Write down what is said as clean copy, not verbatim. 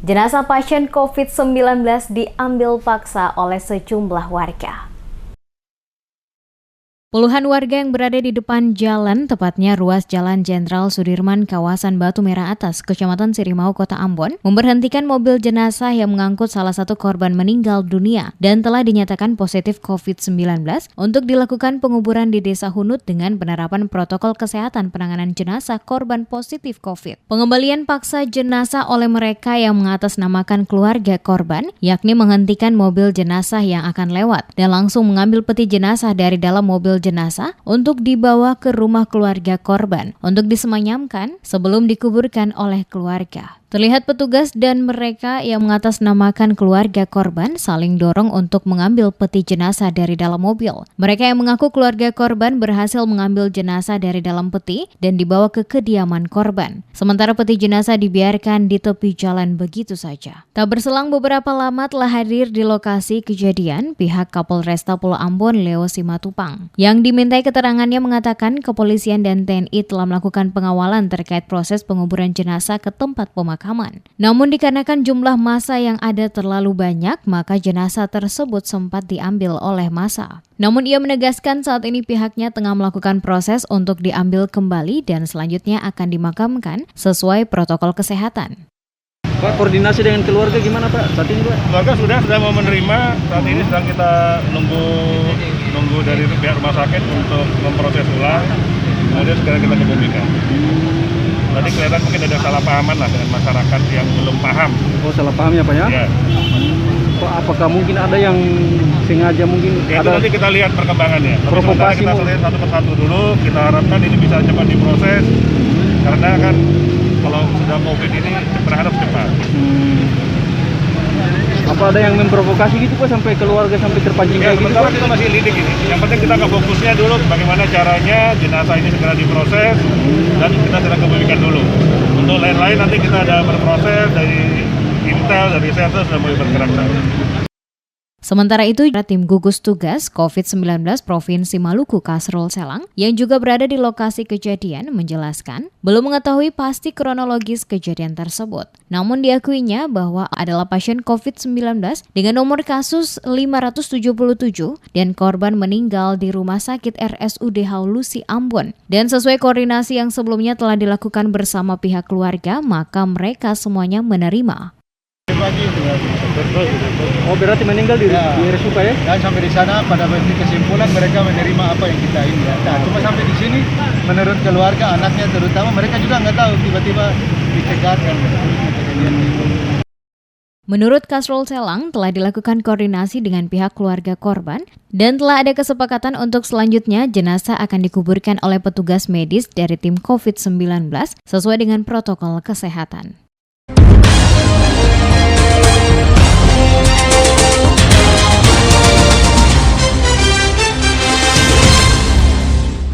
Jenazah pasien COVID-19 diambil paksa oleh sejumlah warga. Puluhan warga yang berada di depan jalan, tepatnya ruas Jalan Jenderal Sudirman, kawasan Batu Merah Atas, Kecamatan Sirimau, Kota Ambon, memberhentikan mobil jenazah yang mengangkut salah satu korban meninggal dunia dan telah dinyatakan positif COVID-19 untuk dilakukan penguburan di Desa Hunut dengan penerapan protokol kesehatan penanganan jenazah korban positif COVID. Pengembalian paksa jenazah oleh mereka yang mengatasnamakan keluarga korban, yakni menghentikan mobil jenazah yang akan lewat dan langsung mengambil peti jenazah dari dalam mobil jenazah untuk dibawa ke rumah keluarga korban untuk disemayamkan sebelum dikuburkan oleh keluarga. Terlihat petugas dan mereka yang mengatasnamakan keluarga korban saling dorong untuk mengambil peti jenazah dari dalam mobil. Mereka yang mengaku keluarga korban berhasil mengambil jenazah dari dalam peti dan dibawa ke kediaman korban. Sementara peti jenazah dibiarkan di tepi jalan begitu saja. Tak berselang beberapa lama telah hadir di lokasi kejadian pihak Kapolresta Pulau Ambon Leo Simatupang. Yang dimintai keterangannya mengatakan kepolisian dan TNI telah melakukan pengawalan terkait proses penguburan jenazah ke tempat pemakaman. Namun dikarenakan jumlah massa yang ada terlalu banyak, maka jenazah tersebut sempat diambil oleh massa. Namun ia menegaskan saat ini pihaknya tengah melakukan proses untuk diambil kembali dan selanjutnya akan dimakamkan sesuai protokol kesehatan. Pak, koordinasi dengan keluarga gimana Pak saat ini Pak? Keluarga sudah mau menerima, saat ini sedang kita nunggu dari pihak rumah sakit untuk memproses ulang, kemudian sekarang kita kebumikan. Tadi kelihatan mungkin ada salah pahaman lah dengan masyarakat yang belum paham. Oh, salah paham ya Pak ya? Ya. Apakah mungkin ada yang sengaja mungkin Ya, ada? itu nanti kita lihat perkembangannya. Provokasi kita lihat satu persatu dulu, kita harapkan ini bisa cepat diproses. Karena kan kalau sudah COVID ini berharap cepat. Apa ada yang memprovokasi gitu Pak sampai keluarga sampai terpancing Ya, kayak gitu sementara Pak? kita masih lidik ini. Yang penting kita ke fokusnya dulu bagaimana caranya jenazah ini segera diproses dan kita sedang kebumikan dulu. Untuk lain-lain nanti kita ada berproses dari Intel, dari Serta sudah mulai bergerak. Sementara itu, tim gugus tugas COVID-19 Provinsi Maluku Kasrul Selang yang juga berada di lokasi kejadian menjelaskan belum mengetahui pasti kronologis kejadian tersebut. Namun diakuinya bahwa adalah pasien COVID-19 dengan nomor kasus 577 dan korban meninggal di Rumah Sakit RSUD Haulusi Ambon. Dan sesuai koordinasi yang sebelumnya telah dilakukan bersama pihak keluarga, maka mereka semuanya menerima. Oh, berarti meninggal di RSUD ya? Dan sampai di sana pada kesimpulan mereka menerima apa yang kita ini. Nah, cuma sampai di sini menurut keluarga anaknya terutama mereka juga nggak tahu tiba-tiba dicegatkan kejadian itu. Menurut Kasrul Selang, telah dilakukan koordinasi dengan pihak keluarga korban dan telah ada kesepakatan untuk selanjutnya jenazah akan dikuburkan oleh petugas medis dari tim COVID-19 sesuai dengan protokol kesehatan.